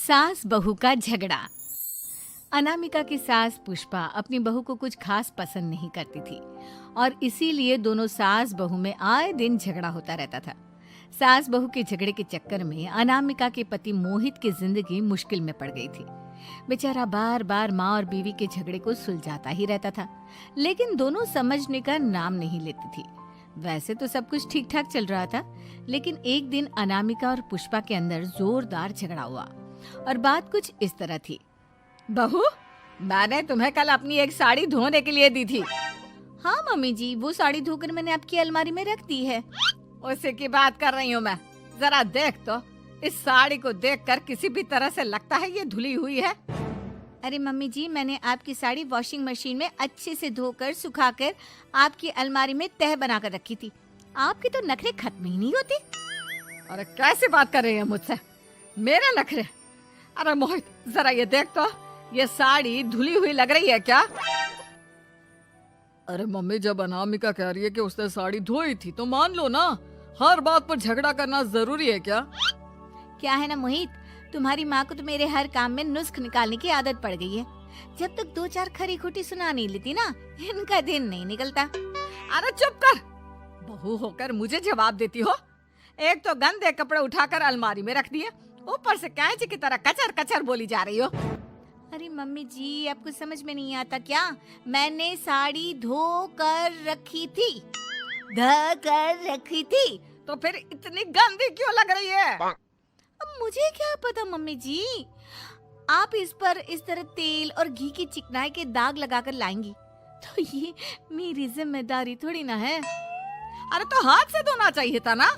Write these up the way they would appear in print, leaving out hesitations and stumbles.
सास बहू का झगड़ा। अनामिका की सास पुष्पा अपनी बहू को कुछ खास पसंद नहीं करती थी और इसीलिए दोनों सास बहू में आए दिन झगड़ा होता रहता था। सास बहू के झगड़े के चक्कर में अनामिका के पति मोहित की जिंदगी मुश्किल में पड़ गई थी। बेचारा बार बार माँ और बीवी के झगड़े को सुलझाता ही रहता था, लेकिन दोनों समझने का नाम नहीं लेती थी। वैसे तो सब कुछ ठीक ठाक चल रहा था, लेकिन एक दिन अनामिका और पुष्पा के अंदर जोरदार झगड़ा हुआ और बात कुछ इस तरह थी। बहू, मैंने तुम्हें कल अपनी एक साड़ी धोने के लिए दी थी। हाँ मम्मी जी, वो साड़ी धोकर मैंने आपकी अलमारी में रख दी है। उसी की बात कर रही हूँ मैं। जरा देख तो, इस साड़ी को देखकर किसी भी तरह से लगता है ये धुली हुई है। अरे मम्मी जी, मैंने आपकी साड़ी वॉशिंग मशीन में अच्छे से धोकर सुखाकर आपकी अलमारी में तह बनाकर रखी थी। आपके तो नखरे खत्म ही नहीं होते। अरे कैसी बात कर रही है मुझसे? मेरे नखरे? अरे मोहित, जरा ये देख तो, ये साड़ी धुली हुई लग रही है क्या? अरे मम्मी, जब अनामिका कह रही है कि उसने साड़ी धोई थी तो मान लो ना। हर बात पर झगड़ा करना जरूरी है क्या? क्या है ना मोहित, तुम्हारी माँ को तो मेरे हर काम में नुस्ख निकालने की आदत पड़ गई है। जब तक दो चार खरी खोटी सुना नहीं लेती ना, इनका दिन नहीं निकलता। अरे चुप कर, बहू होकर मुझे जवाब देती हो। एक तो गंदे कपड़े उठाकर अलमारी में रख दिए, ऊपर से कैंची की तरह कचर कचर बोली जा रही हो। अरे मम्मी जी, आपको समझ में नहीं आता क्या? मैंने साड़ी धो कर रखी थी। तो फिर इतनी गंदी क्यों लग रही है? अब मुझे क्या पता मम्मी जी, आप इस पर इस तरह तेल और घी की चिकनाई के दाग लगाकर लाएंगी तो ये मेरी जिम्मेदारी थोड़ी ना है। अरे तो हाथ से धोना चाहिए था ना।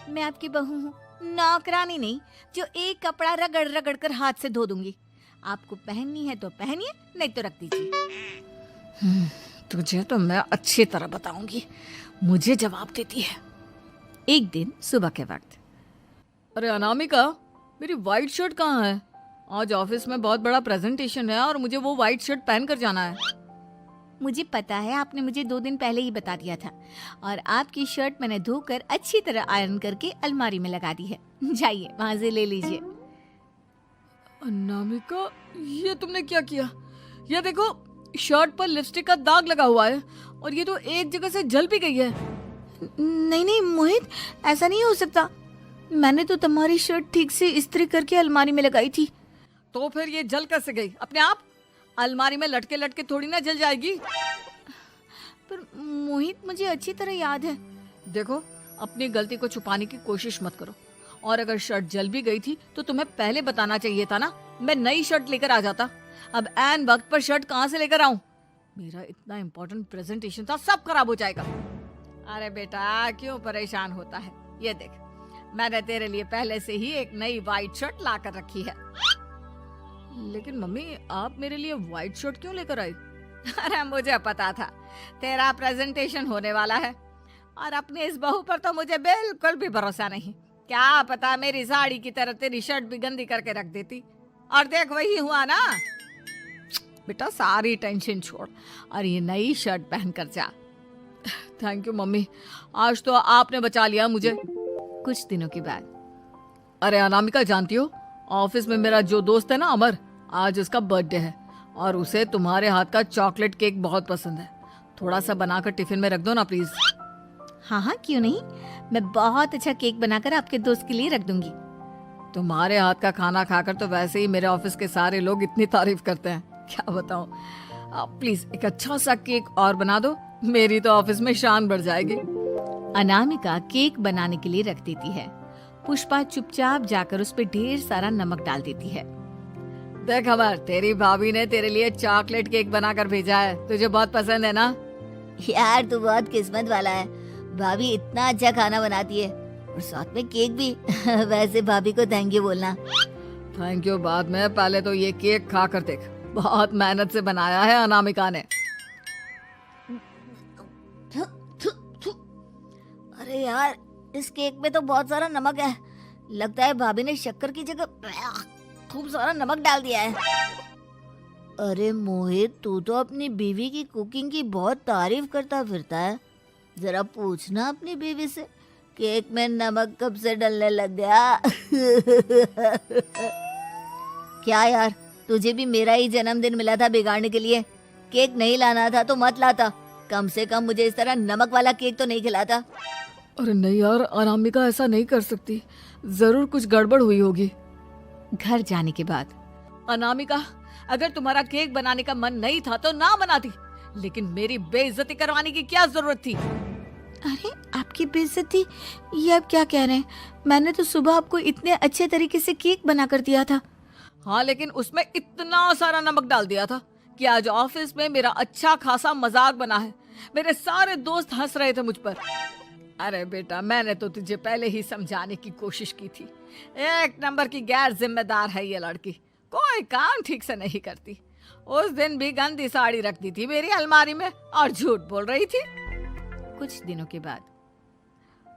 मैं आपकी बहू हूँ, नौकरानी नहीं जो एक कपड़ा रगड़ रगड़ कर हाथ से धो दूंगी। आपको पहननी है तो पहनिए, नहीं तो रख दीजिए। तुझे तो मैं अच्छी तरह बताऊंगी, मुझे जवाब देती है। एक दिन सुबह के वक्त, अरे अनामिका, मेरी व्हाइट शर्ट कहाँ है? आज ऑफिस में बहुत बड़ा प्रेजेंटेशन है और मुझे वो व्हाइट शर्ट पहन कर जाना है। मुझे पता है, आपने मुझे 2 दिन पहले ही बता दिया था और आपकी शर्ट मैंने धोकर अच्छी तरह आयरन करके अलमारी में लगा दी है। जाइए वहां से ले लीजिए। अनामिका, ये तुमने क्या किया? ये देखो, शर्ट पर लिपस्टिक का दाग लगा हुआ है और ये तो एक जगह से जल भी गई है। नहीं नहीं मोहित, ऐसा नहीं हो सकता। मैंने तो तुम्हारी शर्ट ठीक से इस्त्री करके अलमारी में लगाई थी। तो फिर ये जल कैसे गई अपने आप? अलमारी में लटके लटके थोड़ी ना जल जाएगी। पर मोहित, मुझे अच्छी तरह याद है। देखो, अपनी गलती को छुपाने की कोशिश मत करो। और अगर शर्ट जल भी गई थी तो तुम्हें पहले बताना चाहिए था ना। मैं नई शर्ट लेकर आ जाता। अब ऐन वक्त पर शर्ट कहाँ से लेकर आऊं? मेरा इतना इम्पोर्टेंट प्रेजेंटेशन था, सब खराब हो जाएगा। अरे बेटा, क्यों परेशान होता है? ये देख, मैंने तेरे लिए पहले से ही एक नई व्हाइट शर्ट ला कर रखी है। लेकिन मम्मी, आप मेरे लिए व्हाइट शर्ट क्यों लेकर आई? अरे मुझे पता था तेरा प्रेजेंटेशन होने वाला है और अपनी इस बहू पर तो मुझे बिल्कुल भी भरोसा नहीं। क्या पता मेरी साड़ी की तरह तेरी शर्ट भी गंदी करके रख देती। और देख, वही हुआ ना। बेटा, सारी टेंशन छोड़ और ये नई शर्ट पहन कर जा। थैंक यू मम्मी, आज तो आपने बचा लिया मुझे। कुछ दिनों के बाद, अरे अनामिका, जानती हो, ऑफिस में मेरा जो दोस्त है ना अमर, आज उसका बर्थडे है और उसे तुम्हारे हाथ का चॉकलेट केक बहुत पसंद है। थोड़ा सा बनाकर टिफिन में रख दो ना प्लीज। हाँ हाँ, क्यों नहीं, मैं बहुत अच्छा केक बनाकर आपके दोस्त के लिए रख दूंगी। तुम्हारे हाथ का खाना खाकर तो वैसे ही मेरे ऑफिस के सारे लोग इतनी तारीफ करते हैं, क्या बताऊं। प्लीज एक अच्छा सा केक और बना दो, मेरी तो ऑफिस में शान बढ़ जाएगी। अनामिका केक बनाने के लिए रख देती है। पुष्पा चुपचाप जाकर उस पे ढेर सारा नमक डाल देती है। देख अमर, तेरी भाभी ने तेरे लिए चॉकलेट केक बनाकर भेजा है, तुझे बहुत पसंद है ना? यार, तू बहुत किस्मत वाला है, भाभी इतना अच्छा खाना बनाती है और साथ में केक भी। वैसे भाभी को थैंक यू बोलना। थैंक यू बाद में, पहले तो ये केक खा कर देख। बहुत मेहनत से बनाया है अनामिका ने। अरे यार, इस केक में तो बहुत सारा नमक है। लगता है भाभी ने शक्कर की जगह खूब सारा नमक डाल दिया है। अरे मोहित, तू तो अपनी बीवी की कुकिंग की बहुत तारीफ करता फिरता है। जरा पूछना अपनी बीवी से, केक में नमक कब से डलने लग गया। क्या यार, तुझे भी मेरा ही जन्मदिन मिला था बिगाड़ने के लिए? केक नहीं लाना था तो मत लाता, कम से कम मुझे इस तरह नमक वाला केक तो नहीं खिलाता। अरे नहीं यार, अनामिका ऐसा नहीं कर सकती, जरूर कुछ गड़बड़ हुई होगी। घर जाने के बाद अनामिका, अगर तुम्हारा केक बनाने का मन नहीं था तो ना बनाती, लेकिन मेरी बेइज्जती करवाने की क्या जरूरत थी? अरे आपकी बेइज्जती, ये आप क्या कह रहे हैं? मैंने तो सुबह आपको इतने अच्छे तरीके से केक बना कर दिया था। हाँ, लेकिन उसमें इतना सारा नमक डाल दिया था कि आज ऑफिस में मेरा अच्छा खासा मजाक बना है। मेरे सारे दोस्त हंस रहे थे मुझ पर। अरे बेटा, मैंने तो तुझे पहले ही समझाने की कोशिश की थी। एक नंबर की गैर जिम्मेदार है ये लड़की, कोई काम ठीक से नहीं करती। उस दिन भी गंदी साड़ी रख दी थी मेरी अलमारी में और झूठ बोल रही थी। कुछ दिनों के बाद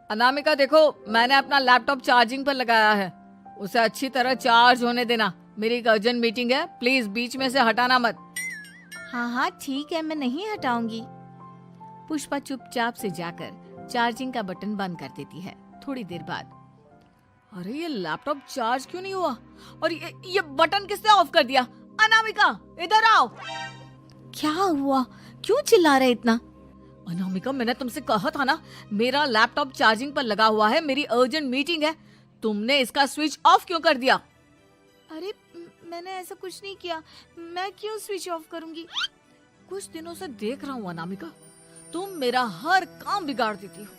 अनामिका देखो, मैंने अपना लैपटॉप चार्जिंग पर लगाया है, उसे अच्छी तरह चार्ज होने देना। मेरी एक अर्जेंट मीटिंग है, प्लीज बीच में से हटाना मत। हाँ हाँ ठीक है, मैं नहीं हटाऊंगी। पुष्पा चुपचाप से जाकर चार्जिंग का बटन बंद कर देती है। थोड़ी देर बाद अरे ये लैपटॉप चार्ज क्यों नहीं हुआ? और ये बटन किसने ऑफ कर दिया? अनामिका इधर आओ। क्या हुआ? क्यों चिल्ला रहे इतना? अनामिका, मैंने तुमसे कहा था ना, मेरा लैपटॉप चार्जिंग पर लगा हुआ है, मेरी अर्जेंट मीटिंग है। तुमने इसका स्विच ऑफ क्यों कर दिया? अरे मैंने ऐसा कुछ नहीं किया, मैं क्यों स्विच ऑफ करूंगी? कुछ दिनों से देख रहा हूँ अनामिका, तुम मेरा हर काम बिगाड़ देती हो।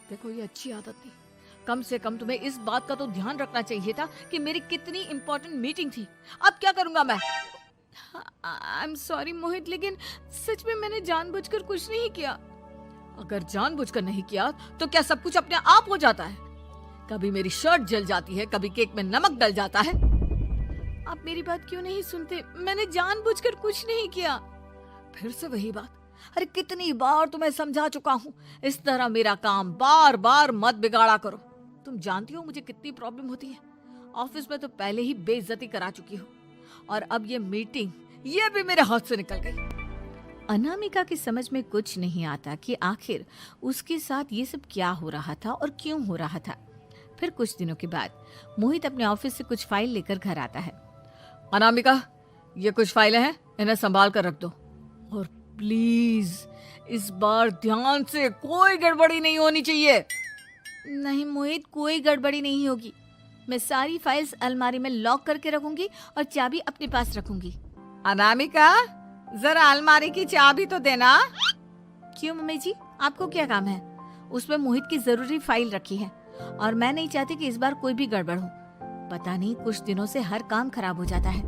देखो ये अच्छी आदत नहीं, कम से कम तुम्हें इस बात का तो ध्यान रखना चाहिए था कि मेरी कितनी इंपॉर्टेंट मीटिंग थी। अब क्या करूंगा मैं? आई एम सॉरी मोहित, लेकिन सच में मैंने जानबूझकर कुछ नहीं किया। अगर जानबूझकर नहीं किया तो क्या सब कुछ अपने आप हो जाता है? कभी मेरी शर्ट जल जाती है, कभी केक में नमक डल जाता है। आप मेरी बात क्यों नहीं सुनते? मैंने जानबूझकर कुछ नहीं किया। फिर से वही बात। अरे कितनी बार तुम्हें समझा चुका हूँ, इस तरह मेरा काम बार बार मत बिगाड़ा करो। तुम जानती हो मुझे कितनी प्रॉब्लम होती है। ऑफिस में तो पहले ही बेइज्जती करा चुकी हो, और अब ये मीटिंग, ये भी मेरे हाथ से निकल गई। अनामिका की समझ में कुछ नहीं आता कि आखिर उसके साथ ये सब क्या हो रहा था और क्यों हो रहा था। फिर कुछ दिनों के बाद मोहित अपने ऑफिस से कुछ फाइल लेकर घर आता है। अनामिका, ये कुछ फाइलें हैं, इन्हें संभाल कर रख दो, और प्लीज इस बार ध्यान से, कोई गड़बड़ी नहीं होनी चाहिए। नहीं मोहित, कोई गड़बड़ी नहीं होगी। मैं सारी फाइल्स अलमारी में लॉक करके रखूंगी और चाबी अपने पास रखूंगी। अनामिका, जरा अलमारी की चाबी तो देना। क्यों मम्मी जी, आपको क्या काम है? उसमें मोहित की जरूरी फाइल रखी है और मैं नहीं चाहती कि इस बार कोई भी गड़बड़ हो। पता नहीं कुछ दिनों से हर काम खराब हो जाता है।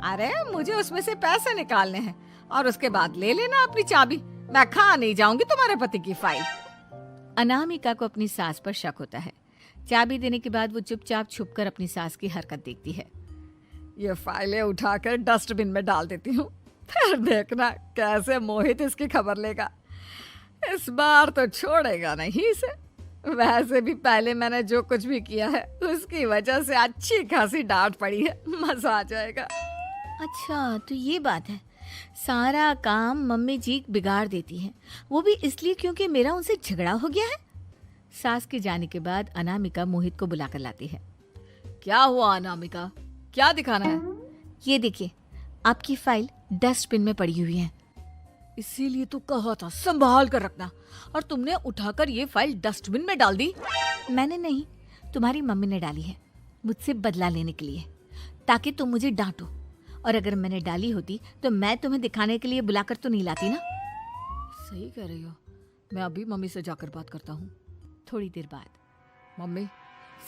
अरे मुझे उसमें से पैसे निकालने हैं और उसके बाद ले लेना अपनी चाबी। मैं खा नहीं जाऊंगी तुम्हारे पति की फाइल। अनामिका को अपनी सास पर शक होता है। चाबी देने के बाद वो चुपचाप छुपकर अपनी सास की हरकत देखती है। ये फाइलें उठाकर डस्टबिन में डाल देती हूँ, फिर देखना कैसे मोहित इसकी खबर लेगा। इस बार तो छोड़ेगा नहीं इसे। वैसे भी पहले मैंने जो कुछ भी किया है उसकी वजह से अच्छी खासी डांट पड़ी है, मजा आ जाएगा। अच्छा तो ये बात है, सारा काम मम्मी जी बिगाड़ देती हैं, वो भी इसलिए क्योंकि मेरा उनसे झगड़ा हो गया है। सास के जाने के बाद अनामिका मोहित को बुलाकर लाती है। क्या हुआ अनामिका, क्या दिखाना है? ये देखिए, आपकी फाइल डस्टबिन में पड़ी हुई है। इसीलिए तो कहा था संभाल कर रखना, और तुमने उठाकर ये फाइल डस्टबिन में डाल दी। मैंने नहीं, तुम्हारी मम्मी ने डाली है, मुझसे बदला लेने के लिए, ताकि तुम मुझे डांटो। और अगर मैंने डाली होती तो मैं तुम्हें दिखाने के लिए बुलाकर तो नहीं लाती ना। सही कह रही हो, मैं अभी मम्मी से जाकर बात करता हूँ। थोड़ी देर बाद, मम्मी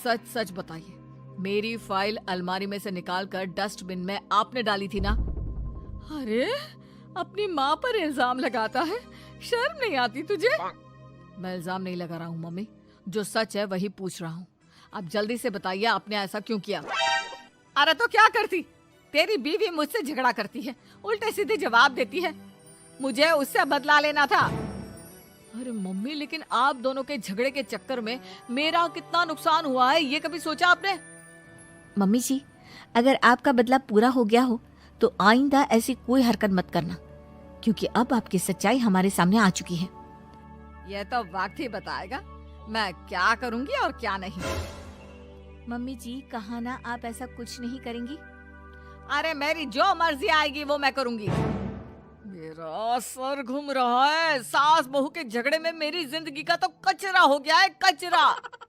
सच सच बताइए, मेरी फाइल अलमारी में से निकाल कर डस्टबिन में आपने डाली थी ना? अरे अपनी माँ पर इल्जाम लगाता है, शर्म नहीं आती तुझे? मैं इल्जाम नहीं लगा रहा हूँ मम्मी, जो सच है वही पूछ रहा हूँ। आप जल्दी से बताइए आपने ऐसा क्यों किया? अरे तो क्या करती, तेरी बीवी मुझसे झगड़ा करती है, उल्टे सीधे जवाब देती है, मुझे उससे बदला लेना था। अरे मम्मी, लेकिन आप दोनों के झगड़े के चक्कर में मेरा कितना नुकसान हुआ है, ये कभी सोचा आपने? मम्मी जी, अगर आपका बदला पूरा हो गया हो तो आइंदा ऐसी कोई हरकत मत करना, क्योंकि अब आपकी सच्चाई हमारे सामने आ चुकी है। यह तो वक्त ही बताएगा मैं क्या करूंगी और क्या नहीं। मम्मी जी, कहा ना आप ऐसा कुछ नहीं करेंगी। अरे मेरी जो मर्जी आएगी वो मैं करूंगी। मेरा सर घूम रहा है। सास बहू के झगड़े में मेरी जिंदगी का तो कचरा हो गया है, कचरा।